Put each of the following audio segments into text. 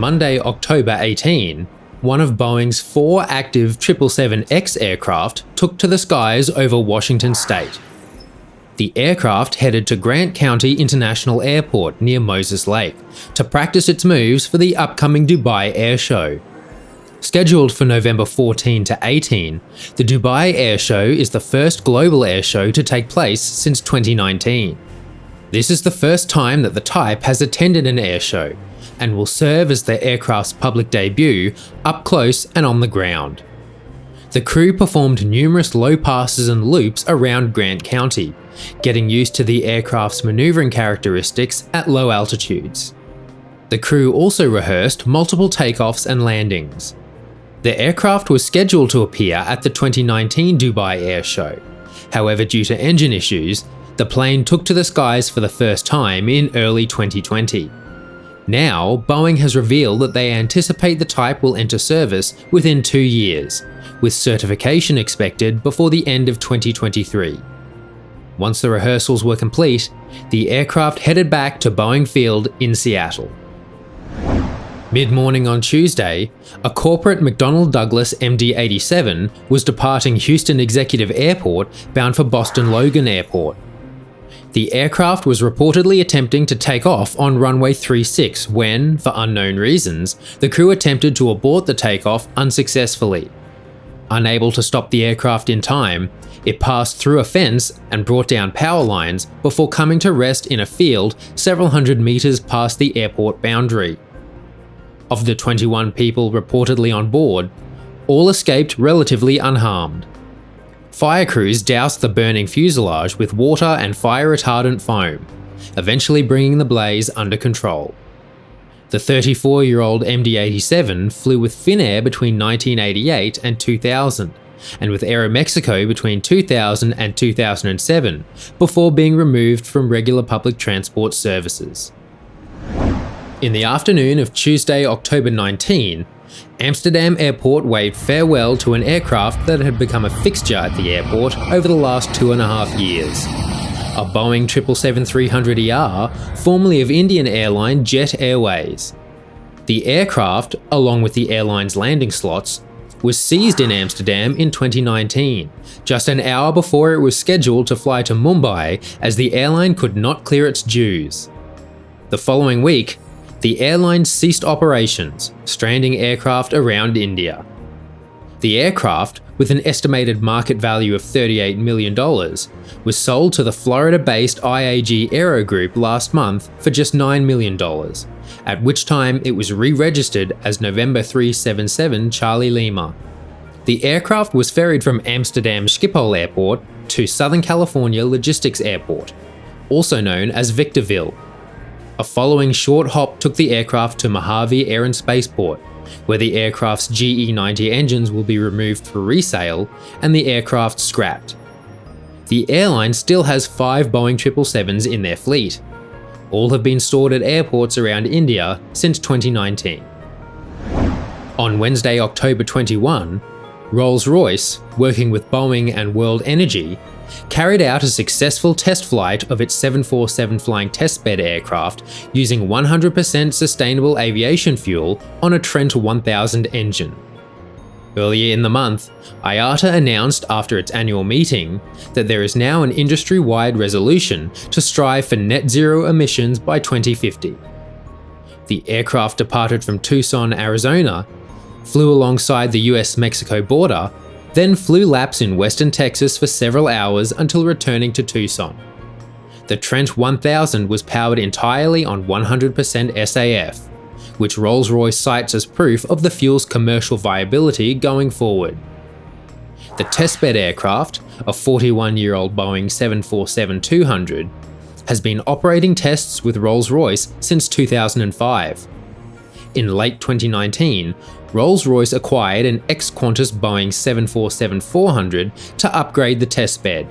Monday, October 18, one of Boeing's 4 active 777X aircraft took to the skies over Washington state. The aircraft headed to Grant County International Airport near Moses Lake to practice its moves for the upcoming Dubai Airshow. Scheduled for November 14 to 18, the Dubai Airshow is the first global airshow to take place since 2019. This is the first time that the type has attended an airshow, and will serve as the aircraft's public debut up close and on the ground. The crew performed numerous low passes and loops around Grant County, getting used to the aircraft's maneuvering characteristics at low altitudes. The crew also rehearsed multiple takeoffs and landings. The aircraft was scheduled to appear at the 2019 Dubai Airshow. However, due to engine issues, the plane took to the skies for the first time in early 2020. Now, Boeing has revealed that they anticipate the type will enter service within 2 years, with certification expected before the end of 2023. Once the rehearsals were complete, the aircraft headed back to Boeing Field in Seattle. Mid-morning on Tuesday, a corporate McDonnell Douglas MD-87 was departing Houston Executive Airport bound for Boston Logan Airport. The aircraft was reportedly attempting to take off on runway 36 when, for unknown reasons, the crew attempted to abort the takeoff unsuccessfully. Unable to stop the aircraft in time, it passed through a fence and brought down power lines before coming to rest in a field several hundred meters past the airport boundary. Of the 21 people reportedly on board, all escaped relatively unharmed. Fire crews doused the burning fuselage with water and fire retardant foam, eventually bringing the blaze under control. The 34-year-old MD-87 flew with Finnair between 1988 and 2000, and with Aeromexico between 2000 and 2007, before being removed from regular public transport services. In the afternoon of Tuesday, October 19, Amsterdam Airport waved farewell to an aircraft that had become a fixture at the airport over the last 2.5 years. A Boeing 777-300ER, formerly of Indian airline Jet Airways. The aircraft, along with the airline's landing slots, was seized in Amsterdam in 2019, just an hour before it was scheduled to fly to Mumbai as the airline could not clear its dues. The following week, the airline ceased operations, stranding aircraft around India. The aircraft, with an estimated market value of $38 million, was sold to the Florida-based IAG Aero Group last month for just $9 million, at which time it was re-registered as November 377 Charlie Lima. The aircraft was ferried from Amsterdam Schiphol Airport to Southern California Logistics Airport, also known as Victorville. A following short hop took the aircraft to Mojave Air and Spaceport, where the aircraft's GE90 engines will be removed for resale and the aircraft scrapped. The airline still has 5 Boeing 777s in their fleet. All have been stored at airports around India since 2019. On Wednesday, October 21, Rolls-Royce, working with Boeing and World Energy, carried out a successful test flight of its 747 flying testbed aircraft using 100% sustainable aviation fuel on a Trent 1000 engine. Earlier in the month, IATA announced after its annual meeting that there is now an industry-wide resolution to strive for net zero emissions by 2050. The aircraft departed from Tucson, Arizona, flew alongside the US-Mexico border, then flew laps in western Texas for several hours until returning to Tucson. The Trent 1000 was powered entirely on 100% SAF, which Rolls-Royce cites as proof of the fuel's commercial viability going forward. The testbed aircraft, a 41-year-old Boeing 747-200, has been operating tests with Rolls-Royce since 2005. In late 2019, Rolls-Royce acquired an ex-Qantas Boeing 747-400 to upgrade the testbed.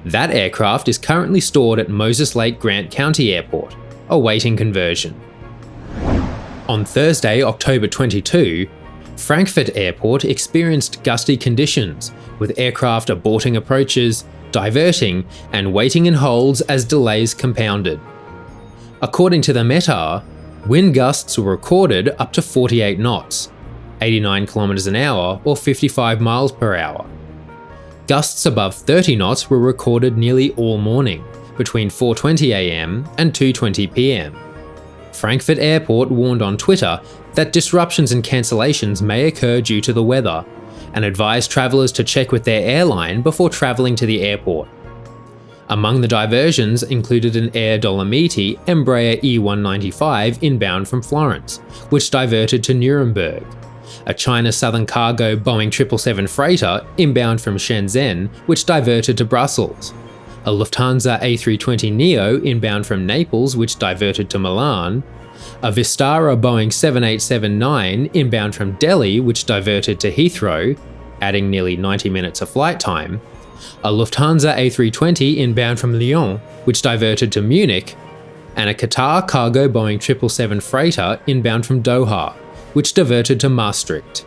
That aircraft is currently stored at Moses Lake Grant County Airport, awaiting conversion. On Thursday, October 22, Frankfurt Airport experienced gusty conditions, with aircraft aborting approaches, diverting, and waiting in holds as delays compounded. According to the METAR, Wind gusts were recorded up to 48 knots, 89 km an hour or 55 miles per hour. Gusts above 30 knots were recorded nearly all morning, between 4:20 am and 2:20 pm. Frankfurt Airport warned on Twitter that disruptions and cancellations may occur due to the weather, and advised travellers to check with their airline before travelling to the airport. Among the diversions included an Air Dolomiti Embraer E195 inbound from Florence, which diverted to Nuremberg, a China Southern Cargo Boeing 777 freighter inbound from Shenzhen, which diverted to Brussels, a Lufthansa A320neo inbound from Naples, which diverted to Milan, a Vistara Boeing 787-9 inbound from Delhi, which diverted to Heathrow, adding nearly 90 minutes of flight time, a Lufthansa A320 inbound from Lyon, which diverted to Munich, and a Qatar Cargo Boeing 777 freighter inbound from Doha, which diverted to Maastricht.